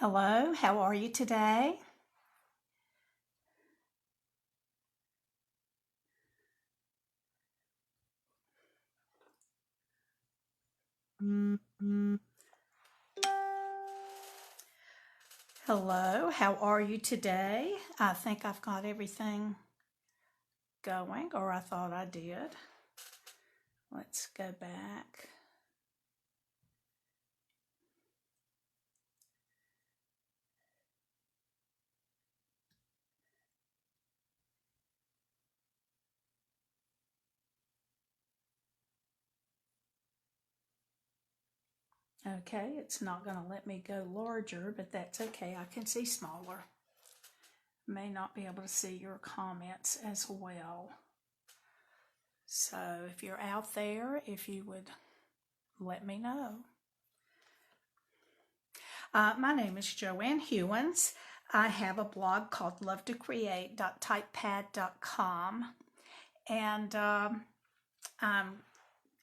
Hello, how are you today? Hello, how are you today? I think I've got everything going, or I thought I did. Let's go back. Okay, it's not going to let me go larger, but that's okay. I can see smaller. May not be able to see your comments as well. So if you're out there, if you would let me know. My name is Joanne Hewins. I have a blog called lovetocreate.typepad.com, and I'm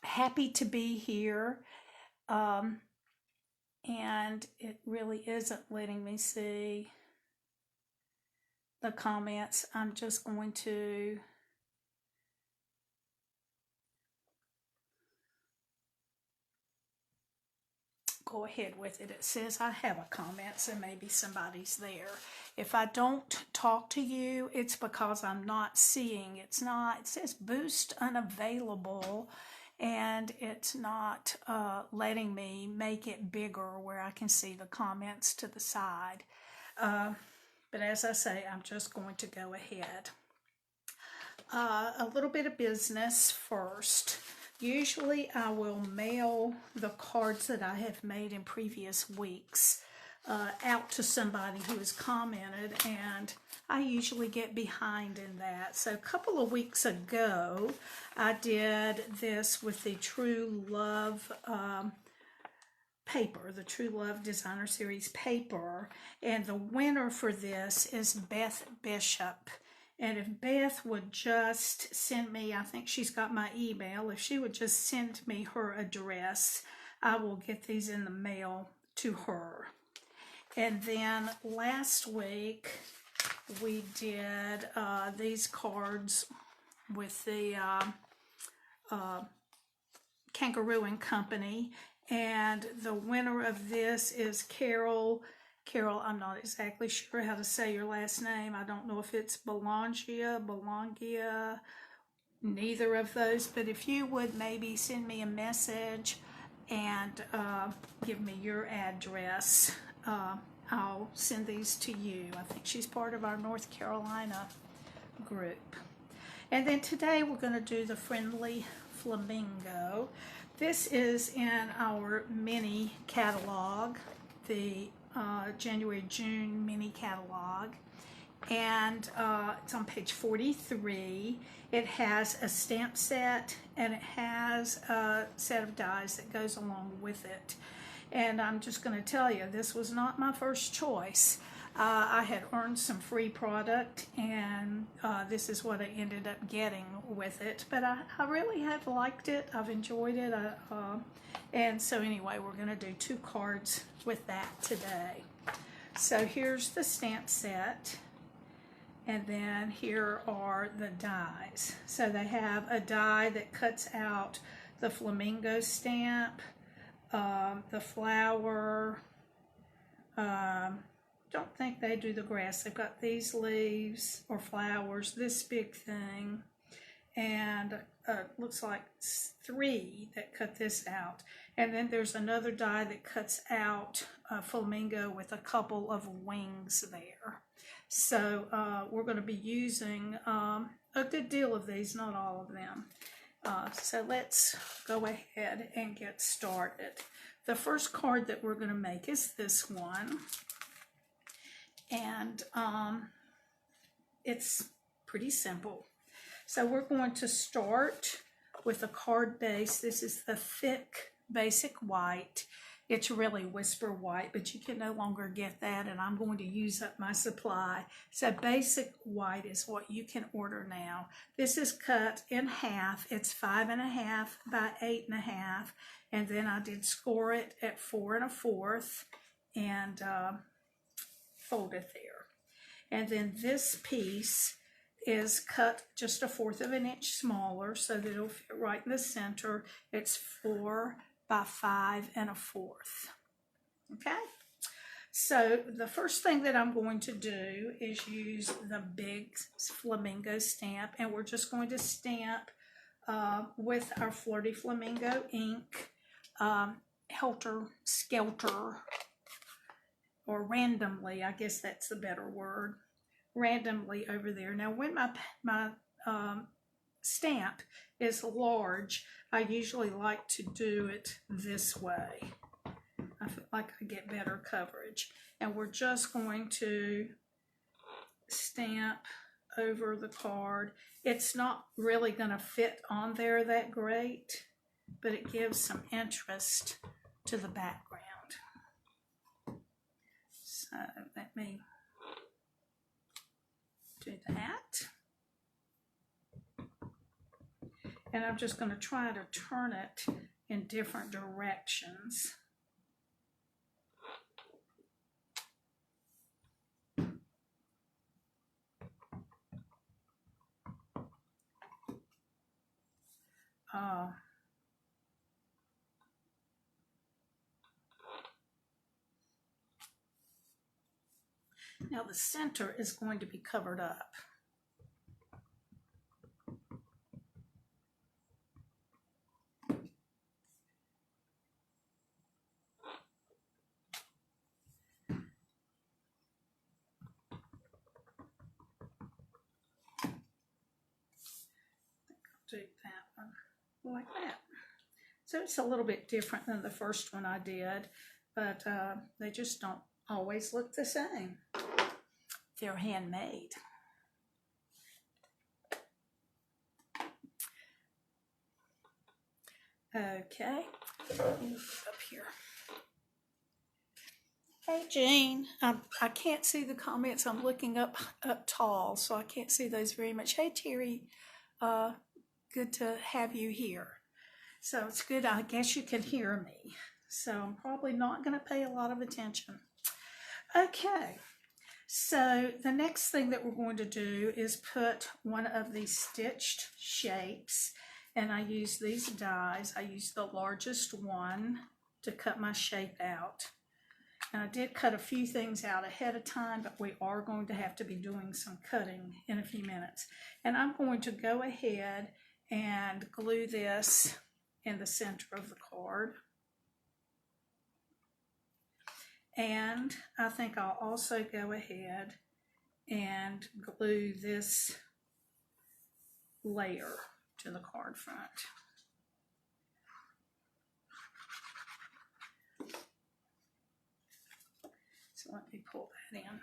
happy to be here. And it really isn't letting me see the comments. I'm just going to go ahead with it. It says I have a comment, so maybe somebody's there. If I don't talk to you, it's because I'm not seeing. It says boost unavailable, and it's not letting me make it bigger where I can see the comments to the side. But as I say, I'm just going to go ahead. A little bit of business first. Usually I will mail the cards that I have made in previous weeks out to somebody who has commented, and I usually get behind in that. So a couple of weeks ago, I did this with the True Love paper, the True Love Designer Series paper, and the winner for this is Beth Bishop. And if Beth would just send me, I think she's got my email, if she would just send me her address, I will get these in the mail to her. And then last week, we did these cards with the Kangaroo and Company. And the winner of this is Carol. Carol, I'm not exactly sure how to say your last name. I don't know if it's Belangia, neither of those. But if you would maybe send me a message and give me your address, I'll send these to you. I think she's part of our North Carolina group. And then today we're going to do the Friendly Flamingo. This is in our mini catalog, the January-June mini catalog, and it's on page 43. It has a stamp set, and it has a set of dies that goes along with it. And I'm just going to tell you, this was not my first choice. I had earned some free product, and this is what I ended up getting with it. But I really have liked it. I've enjoyed it. And so anyway, we're going to do 2 cards with that today. So here's the stamp set. And then here are the dies. So they have a die that cuts out the flamingo stamp, the flower. Don't think they do the grass. They've got these leaves or flowers, this big thing, and looks like 3 that cut this out. And then there's another die that cuts out a flamingo with a couple of wings there. So we're going to be using a good deal of these, not all of them. So let's go ahead and get started. The first card that we're going to make is this one. And it's pretty simple. So we're going to start with a card base. This is the thick basic white. It's really whisper white, but you can no longer get that, and I'm going to use up my supply. So basic white is what you can order now. This is cut in half. It's 5.5 by 8.5, and then I did score it at 4 1/4, and folded there. And then this piece is cut just 1/4 inch smaller so that it'll fit right in the center. It's 4 by 5 1/4. Okay, so the first thing that I'm going to do is use the big flamingo stamp, and we're just going to stamp with our Friendly Flamingo ink, helter skelter, or randomly, I guess that's the better word, randomly over there. Now when my stamp is large, I usually like to do it this way. I feel like I get better coverage. And we're just going to stamp over the card. It's not really going to fit on there that great, but it gives some interest to the background. So let me do that. And I'm just going to try to turn it in different directions. Now the center is going to be covered up. Do that one like that. So it's a little bit different than the first one I did, but they just don't always look the same. They're handmade. Okay, up here. Hey Jean, I can't see the comments. I'm looking up tall, so I can't see those very much. Hey Terry, good to have you here. So it's good, I guess you can hear me. So I'm probably not going to pay a lot of attention. Okay, so the next thing that we're going to do is put one of these stitched shapes, and I use these dies. I use the largest one to cut my shape out. And I did cut a few things out ahead of time, but we are going to have to be doing some cutting in a few minutes. And I'm going to go ahead and glue this in the center of the card. And I think I'll also go ahead and glue this layer to the card front. So let me pull that in.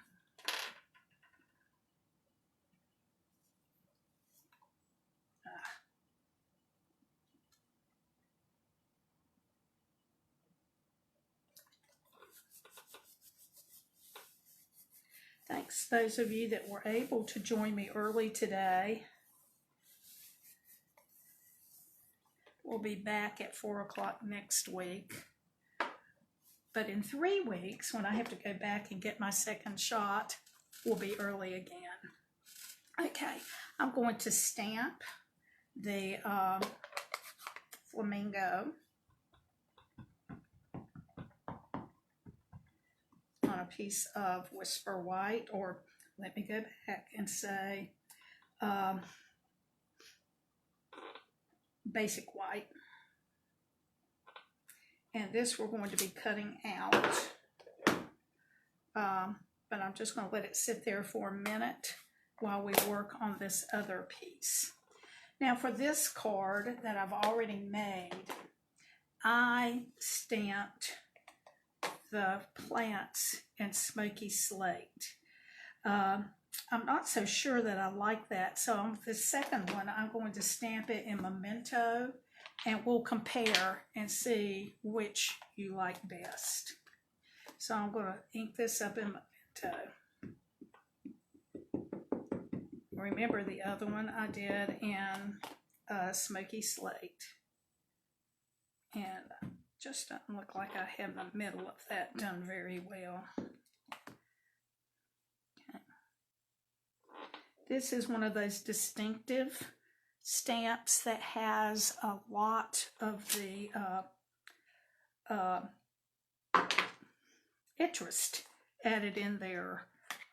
Thanks those of you that were able to join me early today. We'll be back at 4 o'clock next week. But in 3 weeks, when I have to go back and get my second shot, we'll be early again. Okay, I'm going to stamp the flamingo on a piece of Whisper White, or let me go back and say Basic White. And this we're going to be cutting out, but I'm just going to let it sit there for a minute while we work on this other piece. Now for this card that I've already made, I stamped the plants in Smoky Slate. I'm not so sure that I like that, so on the second one I'm going to stamp it in Memento, and we'll compare and see which you like best. So I'm going to ink this up in Memento. Remember the other one I did in Smoky Slate. And just doesn't look like I have the middle of that done very well. This is one of those distinctive stamps that has a lot of the interest added in there,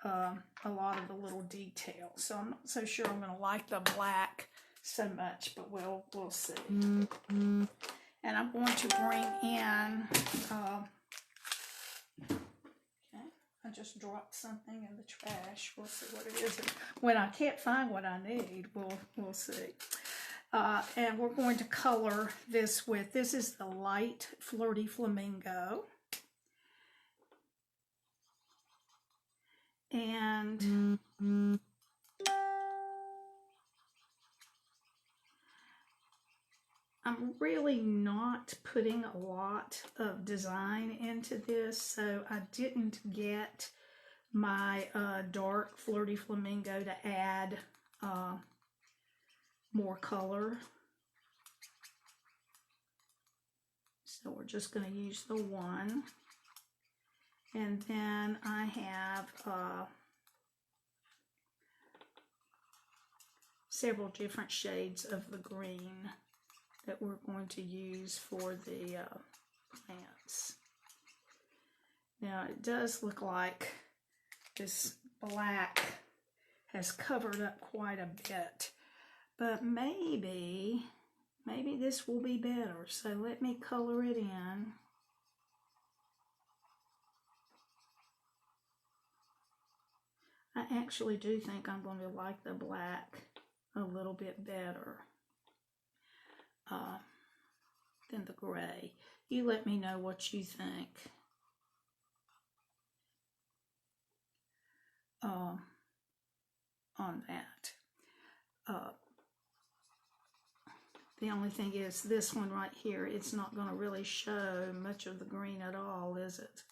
a lot of the little details. So I'm not so sure I'm going to like the black so much, but we'll see. And I'm going to bring in, okay, I just dropped something in the trash. We'll see what it is. When I can't find what I need, we'll see. And we're going to color this with, this is the light Flirty Flamingo. And I'm really not putting a lot of design into this, so I didn't get my dark Flirty Flamingo to add more color. So we're just going to use the one. And then I have several different shades of the green that we're going to use for the plants. Now it does look like this black has covered up quite a bit, but maybe this will be better. So let me color it in. I actually do think I'm going to like the black a little bit better than the gray. You let me know what you think on that. The only thing is this one right here, it's not going to really show much of the green at all, is it?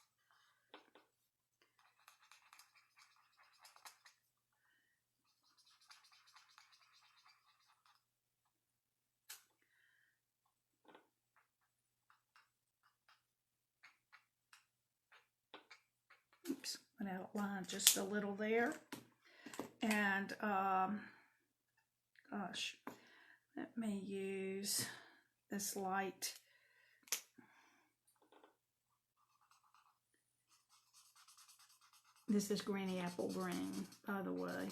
Oops, went out of line just a little there. And gosh, let me use this light. This is Granny Apple Green, by the way.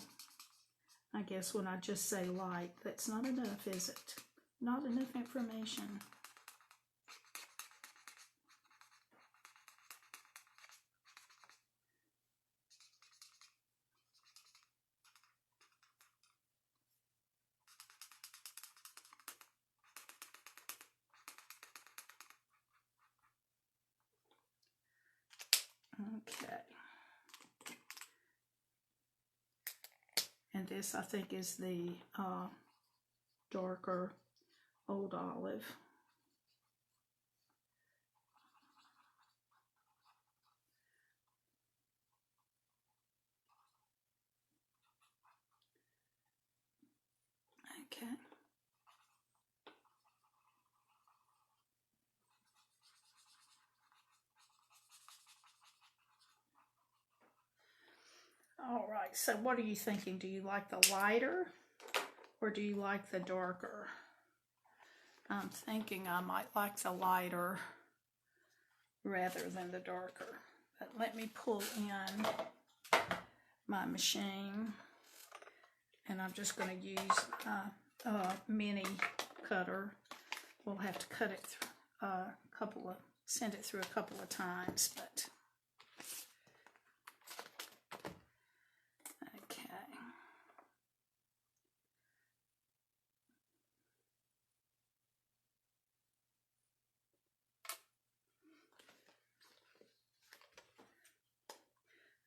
I guess when I just say light, that's not enough, is it? Not enough information. Okay. And this, I think, is the darker Old Olive. Okay. All right, so what are you thinking? Do you like the lighter or do you like the darker? I'm thinking I might like the lighter rather than the darker. But let me pull in my machine, and I'm just going to use a mini cutter. We'll have to cut it through send it through a couple of times, but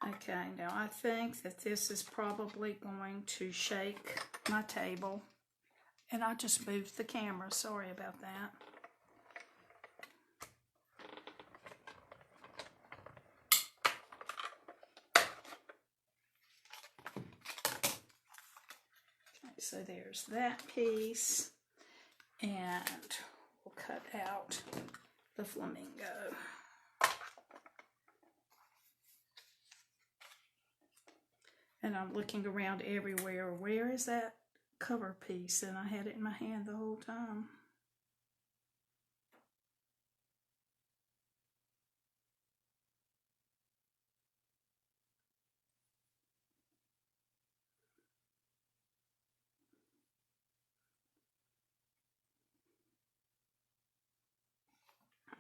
okay, now I think that this is probably going to shake my table. And I just moved the camera, sorry about that. Okay, so there's that piece. And we'll cut out the flamingo. And I'm looking around everywhere. Where is that cover piece? And I had it in my hand the whole time.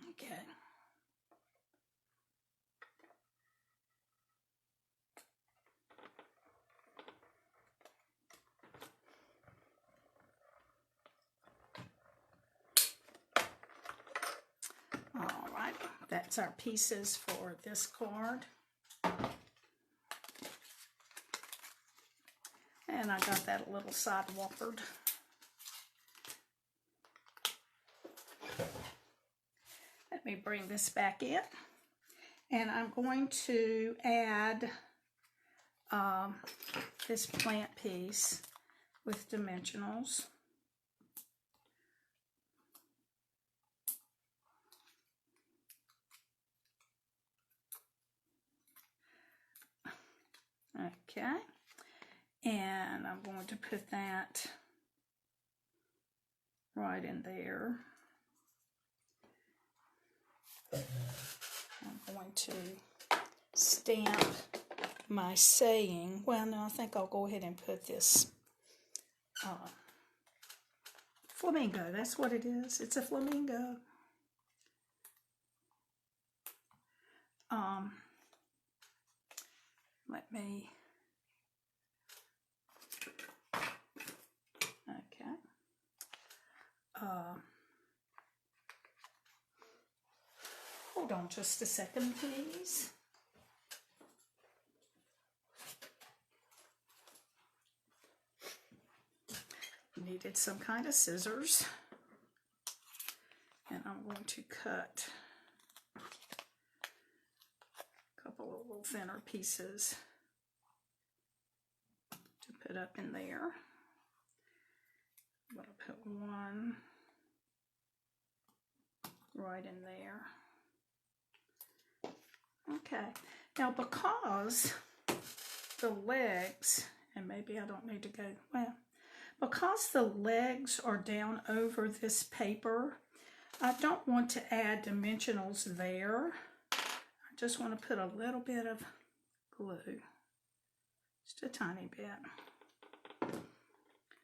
Okay. All right, that's our pieces for this card. And I got that a little sidewalkered. Let me bring this back in. And I'm going to add this plant piece with dimensionals. Okay, and I'm going to put that right in there. I'm going to stamp my saying. Well, no, I think I'll go ahead and put this flamingo. That's what it is. It's a flamingo. Let me, okay. Hold on just a second, please. Needed some kind of scissors. And I'm going to cut a couple of little thinner pieces to put up in there. I'm going to put one right in there. Okay, now because the legs, and maybe I don't need to go, well, because the legs are down over this paper, I don't want to add dimensionals there. I just want to put a little bit of glue, just a tiny bit,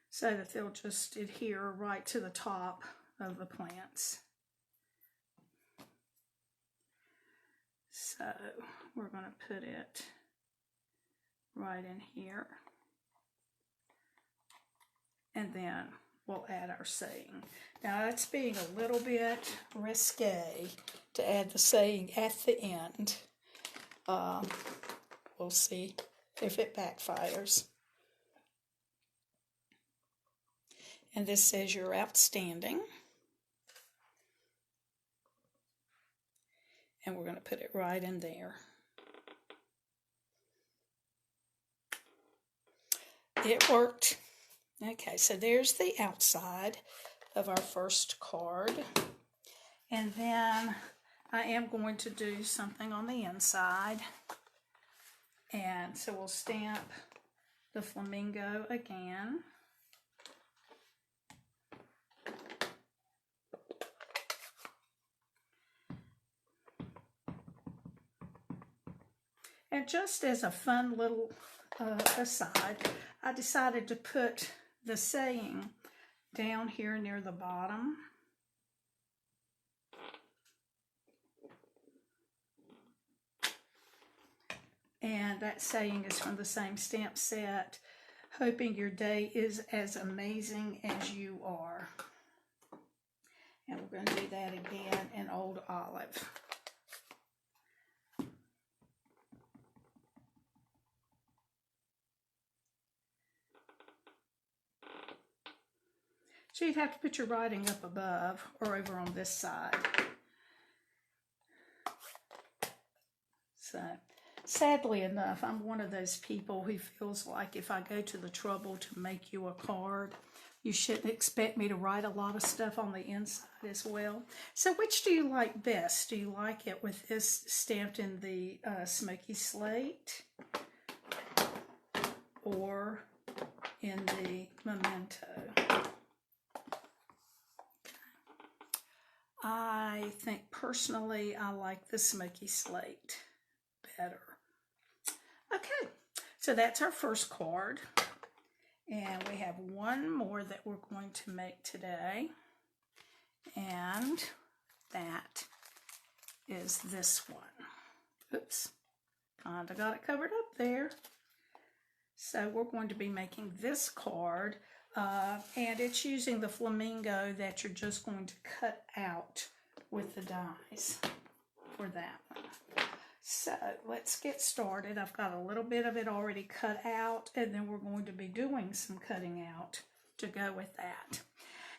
so that they'll just adhere right to the top of the plants. So we're going to put it right in here. And then we'll add our saying. Now it's being a little bit risque to add the saying at the end. We'll see if it backfires. And this says you're outstanding. And we're going to put it right in there. It worked. Okay, so there's the outside of our first card. And then I am going to do something on the inside. And so we'll stamp the flamingo again. And just as a fun little aside, I decided to put the saying down here near the bottom. And that saying is from the same stamp set, hoping your day is as amazing as you are. And we're going to do that again in Old Olive. So you'd have to put your writing up above or over on this side. So, sadly enough, I'm one of those people who feels like if I go to the trouble to make you a card, you shouldn't expect me to write a lot of stuff on the inside as well. So which do you like best? Do you like it with this stamped in the smoky slate? or in the Memento. I think personally I like the Smoky Slate better. Okay, so that's our first card. And we have one more that we're going to make today. And that is this one. Oops, kind of got it covered up there. So we're going to be making this card, and it's using the flamingo that you're just going to cut out with the dies for that one. So let's get started. I've got a little bit of it already cut out, and then we're going to be doing some cutting out to go with that.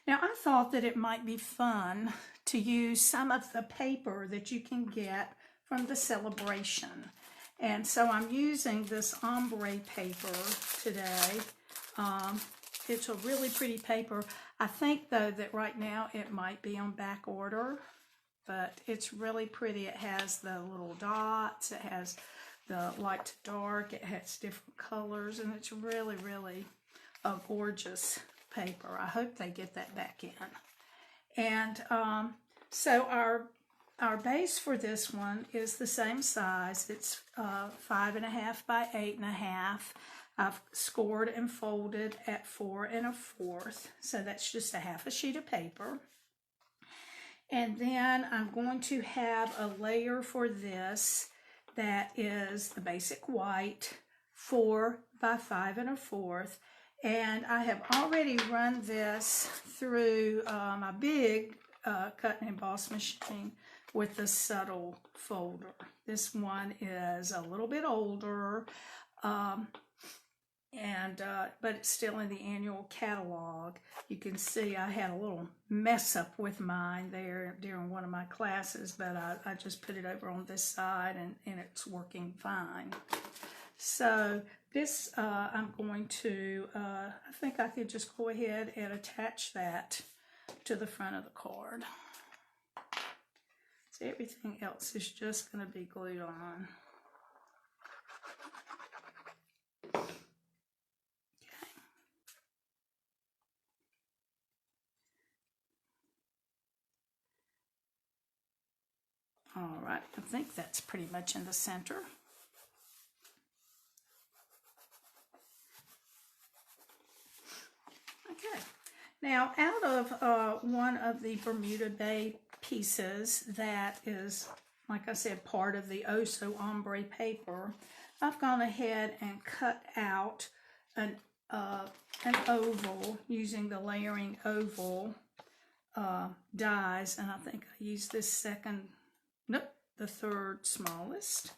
Now I thought that it might be fun to use some of the paper that you can get from the celebration. And so I'm using this ombre paper today. It's a really pretty paper. I think, though, that right now it might be on back order, but it's really pretty. It has the little dots. It has the light to dark. It has different colors, and it's really, really a gorgeous paper. I hope they get that back in. And so our base for this one is the same size. It's 5.5 by 8.5. I've scored and folded at 4 1/4. So that's just a half a sheet of paper. And then I'm going to have a layer for this that is the basic white, 4 by 5 1/4. And I have already run this through my big cut and emboss machine with the subtle folder. This one is a little bit older, but it's still in the annual catalog. You can see I had a little mess up with mine there during one of my classes, but I just put it over on this side, and it's working fine. So this, I'm going to, I think I could just go ahead and attach that to the front of the card. So everything else is just going to be glued on. Okay. All right, I think that's pretty much in the center. Okay, now out of one of the Bermuda Bay pieces that is, like I said, part of the Oh So Ombre paper, I've gone ahead and cut out an oval using the layering oval dies, and I think I used this the third smallest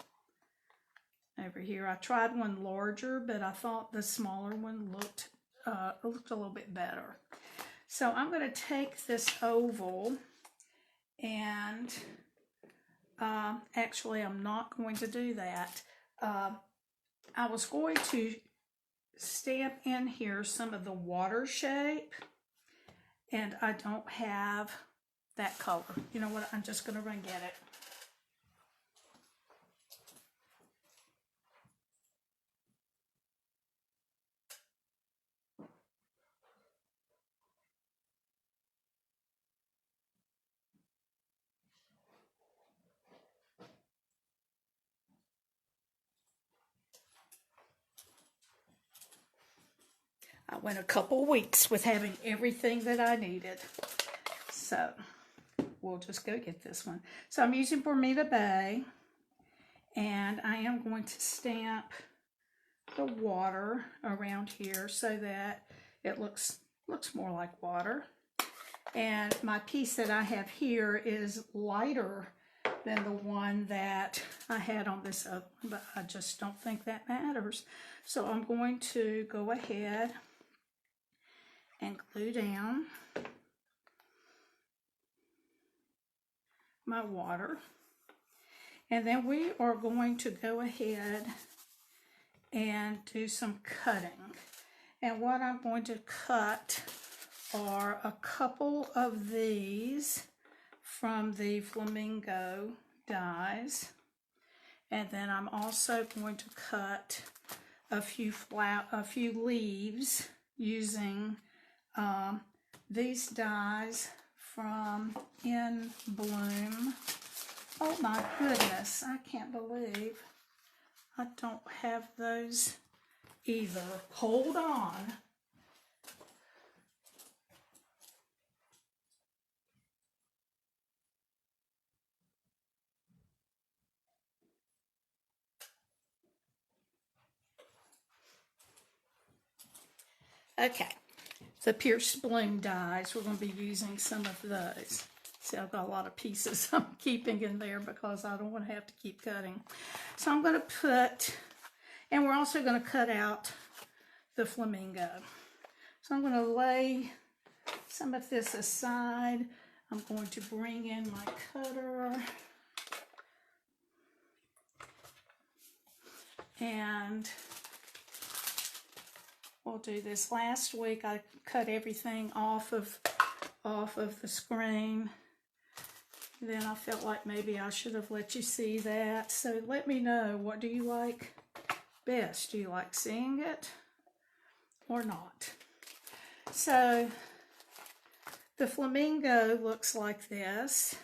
over here. I tried one larger, but I thought the smaller one looked a little bit better. So I'm going to take this oval and actually I'm not going to do that. I was going to stamp in here some of the water shape, and I don't have that color. You know what? I'm just going to run get it. I went a couple weeks with having everything that I needed. So we'll just go get this one. So I'm using Bermuda Bay, and I am going to stamp the water around here so that it looks more like water. And my piece that I have here is lighter than the one that I had on this other one, but I just don't think that matters. So I'm going to go ahead and glue down my water. And then we are going to go ahead and do some cutting. And what I'm going to cut are a couple of these from the flamingo dies. And then I'm also going to cut a few leaves using these dies from In Bloom. Oh my goodness, I can't believe I don't have those either. Hold on. Okay, the Pierced Bloom dies, we're going to be using some of those. See, I've got a lot of pieces I'm keeping in there because I don't want to have to keep cutting. So I'm going to put, and we're also going to cut out the flamingo. So I'm going to lay some of this aside. I'm going to bring in my cutter. And we'll do this. Last week I cut everything off of the screen. Then I felt like maybe I should have let you see that. So let me know, what do you like best? Do you like seeing it or not? So the flamingo looks like this.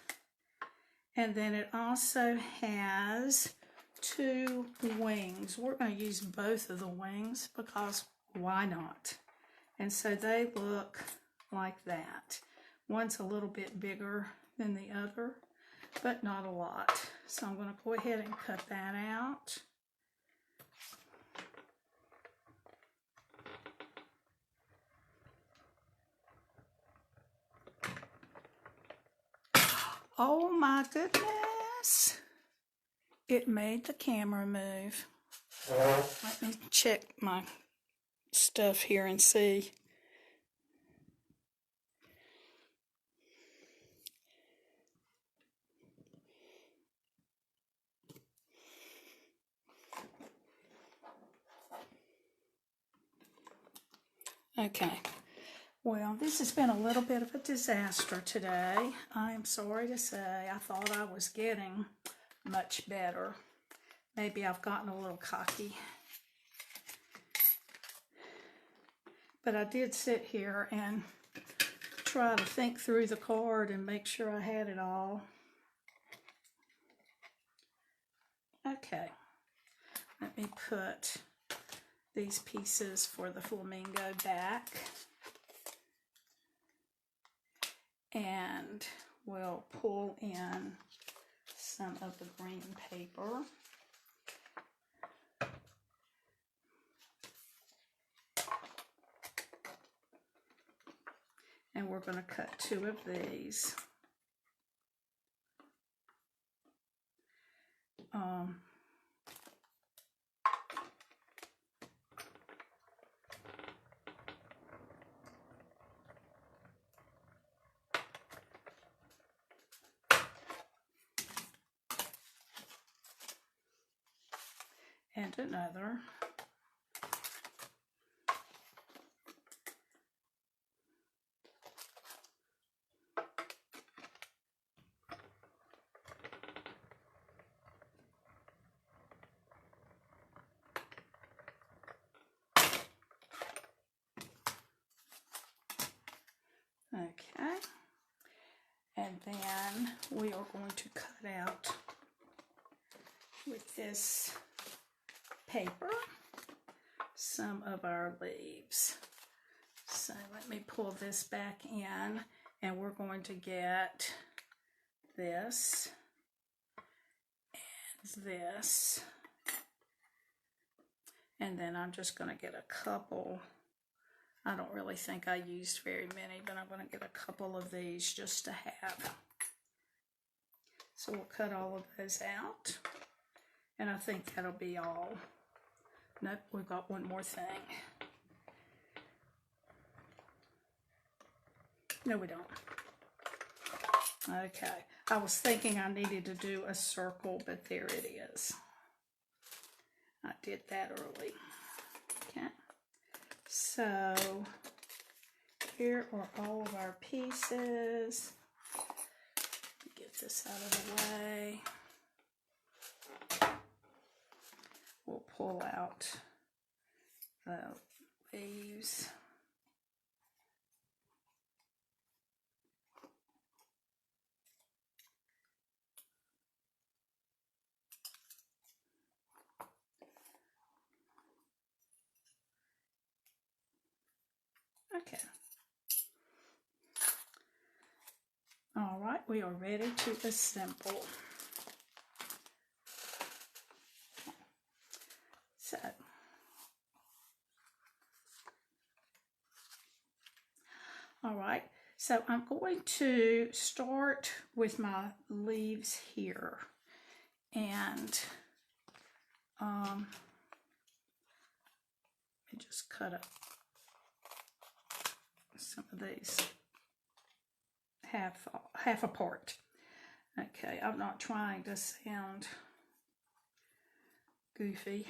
And then it also has 2 wings. We're going to use both of the wings because why not? And so they look like that. One's a little bit bigger than the other, but not a lot. So I'm going to go ahead and cut that out. Oh my goodness. It made the camera move. Let me check my stuff here and see. Okay, well, this has been a little bit of a disaster today. I am sorry to say. I thought I was getting much better. Maybe I've gotten a little cocky. But I did sit here and try to think through the card and make sure I had it all. Okay, let me put these pieces for the flamingo back, and we'll pull in some of the green paper. And we're going to cut 2 of these. And another. Okay, and then we are going to cut out with this paper some of our leaves. So let me pull this back in, and we're going to get this and this, and then I'm just going to get a couple. I don't really think I used very many, but I'm going to get a couple of these just to have. So we'll cut all of those out, and I think that'll be all. Nope, we've got one more thing. No, we don't. Okay, I was thinking I needed to do a circle, but there it is. I did that early. Okay. So here are all of our pieces. Get this out of the way. We'll pull out the leaves. Okay. All right, we are ready to assemble. So, all right, so I'm going to start with my leaves here, and let me just cut up some of these half apart. Okay, I'm not trying to sound goofy.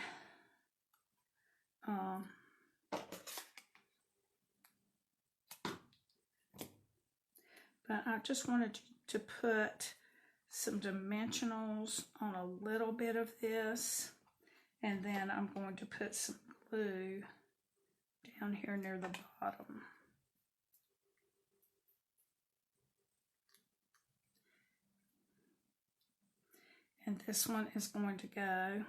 But I just wanted to put some dimensionals on a little bit of this, and then I'm going to put some glue down here near the bottom. And this one is going to go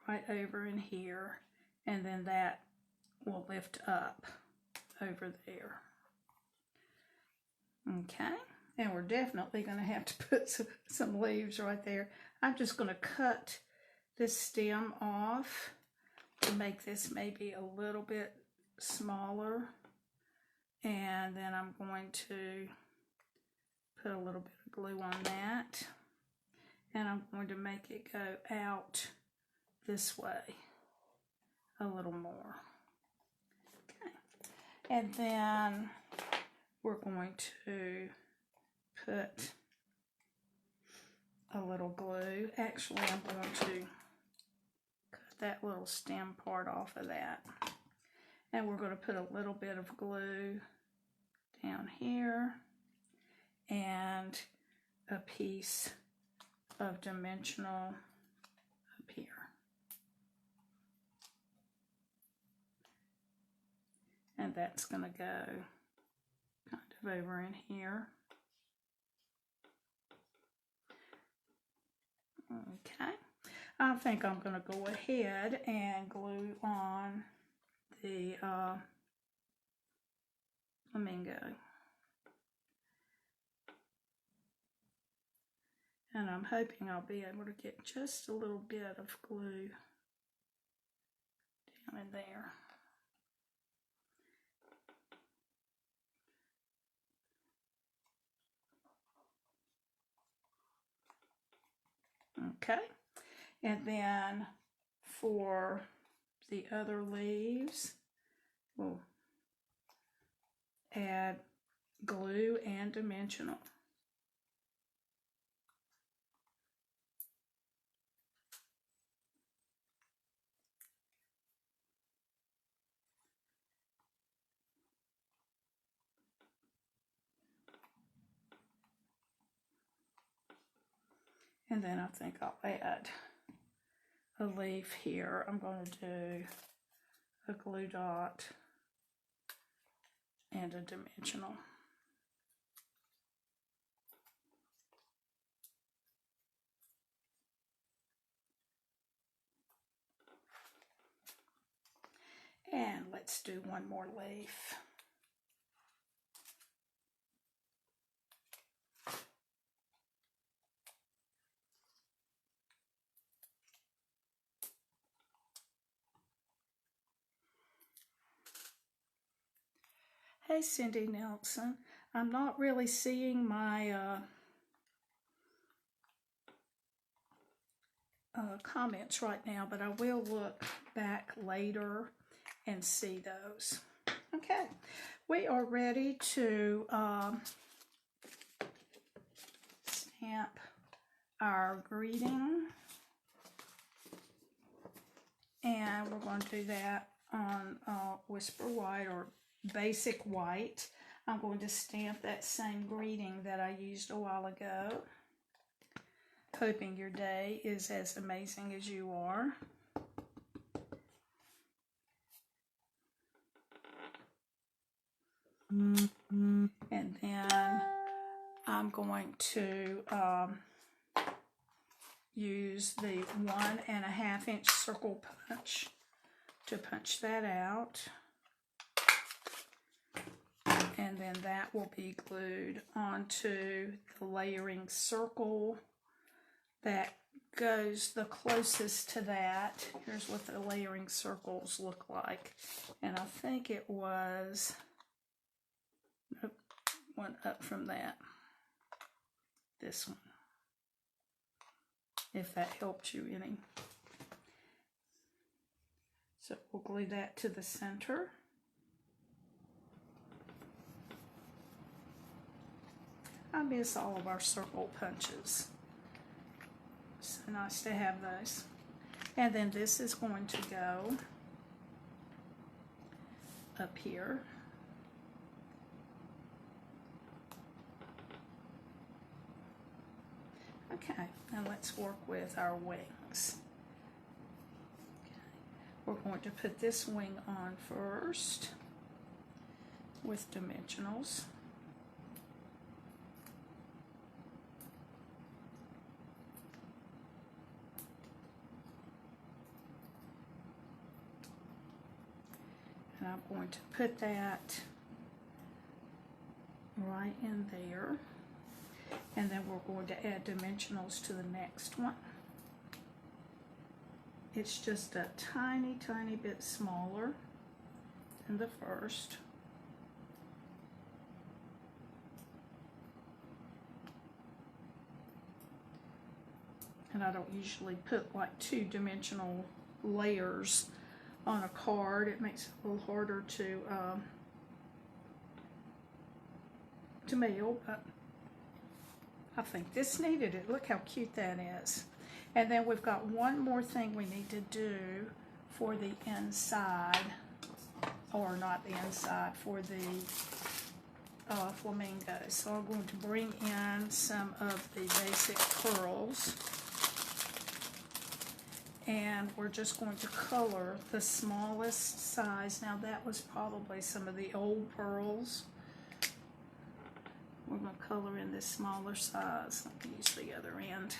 right over in here, and then that will lift up over there. Okay, and we're definitely going to have to put some leaves right there. I'm just going to cut this stem off to make this maybe a little bit smaller, and then I'm going to put a little bit of glue on that, and I'm going to make it go out this way a little more. Okay, and then we're going to put a little glue. Actually, I'm going to cut that little stem part off of that. And we're going to put a little bit of glue down here and a piece of dimensional up here. And that's going to go kind of over in here. Okay, I think I'm going to go ahead and glue on the flamingo. And I'm hoping I'll be able to get just a little bit of glue down in there. Okay, and then for the other leaves, we'll add glue and dimensional. And then I think I'll add a leaf here. I'm going to do a glue dot and a dimensional. And let's do one more leaf. Hey, Cindy Nelson. I'm not really seeing my comments right now, but I will look back later and see those. Okay, we are ready to stamp our greeting, and we're going to do that on Whisper White or Basic White. I'm going to stamp that same greeting that I used a while ago. Hoping your day is as amazing as you are. And then I'm going to use the 1.5 inch circle punch to punch that out. And then that will be glued onto the layering circle that goes the closest to that. Here's what the layering circles look like. And I think it was, nope, one up from that. This one. If that helped you any. So we'll glue that to the center. I miss all of our circle punches. So nice to have those. And then this is going to go up here. Okay, now let's work with our wings. Okay. We're going to put this wing on first with dimensionals. And I'm going to put that right in there. And then we're going to add dimensionals to the next one. It's just a tiny, tiny bit smaller than the first. And I don't usually put like 2-dimensional layers on a card. It makes it a little harder to mail, but I think this needed it. Look how cute that is. And then we've got one more thing we need to do for the inside, or not the inside, for the flamingo. So I'm going to bring in some of the basic pearls. And we're just going to color the smallest size. Now that was probably some of the old pearls. We're going to color in this smaller size. I can use the other end.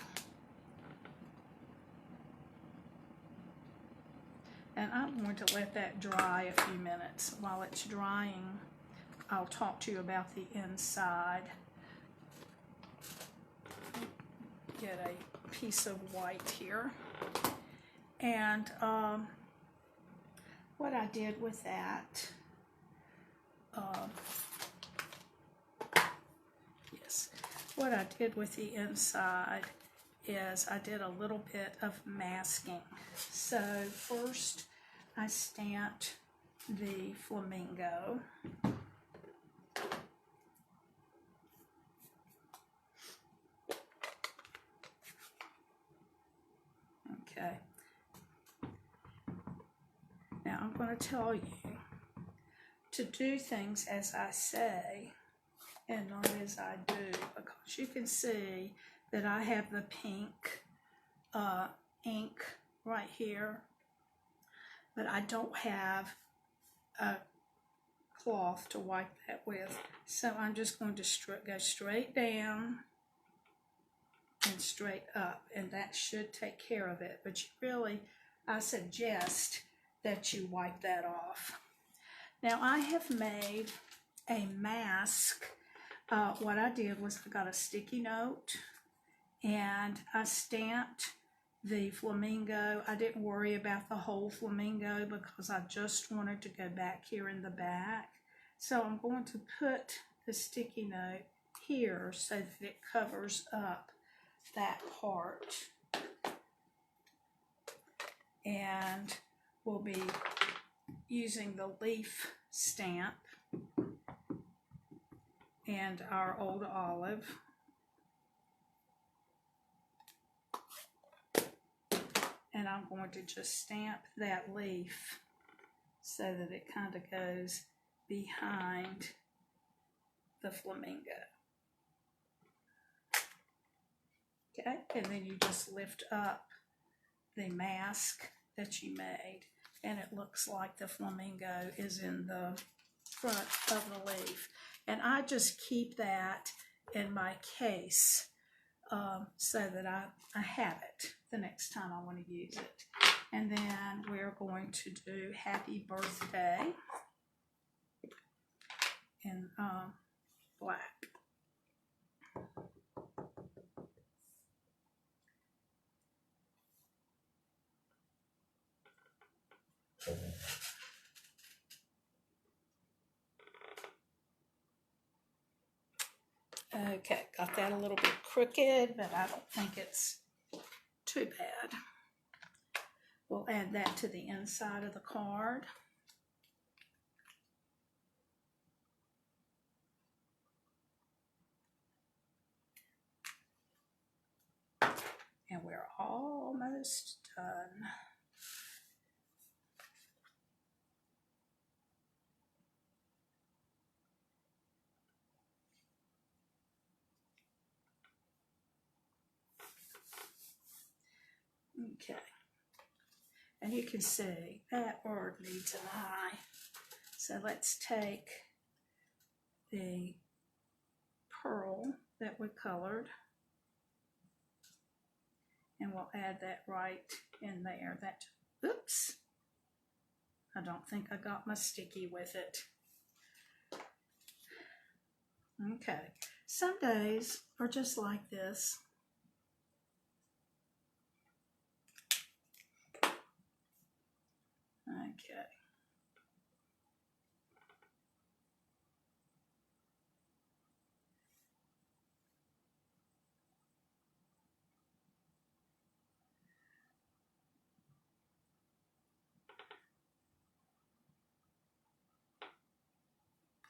And I'm going to let that dry a few minutes. While it's drying, I'll talk to you about the inside. Get a piece of white here. And what I did with that, what I did with the inside is I did a little bit of masking. So first I stamped the flamingo. Okay. Now I'm going to tell you to do things as I say and not as I do, because you can see that I have the pink ink right here, but I don't have a cloth to wipe that with. So I'm just going to go straight down and straight up, and that should take care of it. But you really, I suggest that you wipe that off. Now I have made a mask. What I did was I got a sticky note and I stamped the flamingo. I didn't worry about the whole flamingo because I just wanted to go back here in the back. So I'm going to put the sticky note here so that it covers up that part. And we'll be using the leaf stamp and our old olive. And I'm going to just stamp that leaf so that it kind of goes behind the flamingo. Okay, and then you just lift up the mask that you made, and it looks like the flamingo is in the front of the leaf. And I just keep that in my case so that I have it the next time I want to use it. And then we're going to do Happy Birthday in black. Okay, got that a little bit crooked, but I don't think it's too bad. We'll add that to the inside of the card. And we're almost done. Okay, and you can see that word needs an eye. So let's take the pearl that we colored and we'll add that right in there. That, oops, I don't think I got my sticky with it. Okay, some days are just like this. Okay.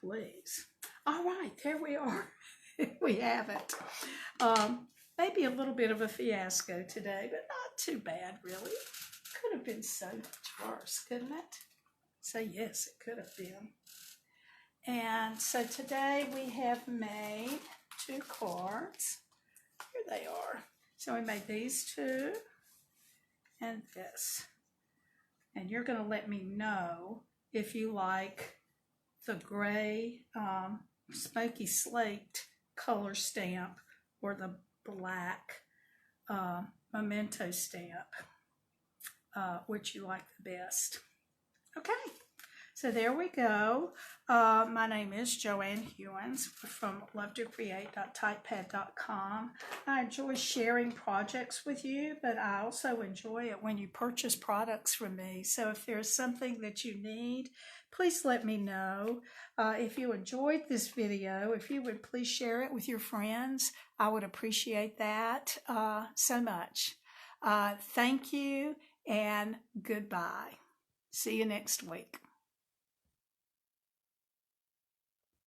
Please. All right, there we are. We have it. Maybe a little bit of a fiasco today, but not too bad, really. Could have been so much worse, couldn't it? So yes, it could have been. And so today we have made 2 cards. Here they are. So we made these 2 and this. And you're going to let me know if you like the gray smoky slate color stamp or the black memento stamp, which you like the best. Okay, so there we go. My name is Joanne Hewins from lovetocreate.typepad.com. I enjoy sharing projects with you, but I also enjoy it when you purchase products from me. So if there's something that you need, please let me know. If you enjoyed this video, if you would please share it with your friends, I would appreciate that so much. Thank you and goodbye. See you next week.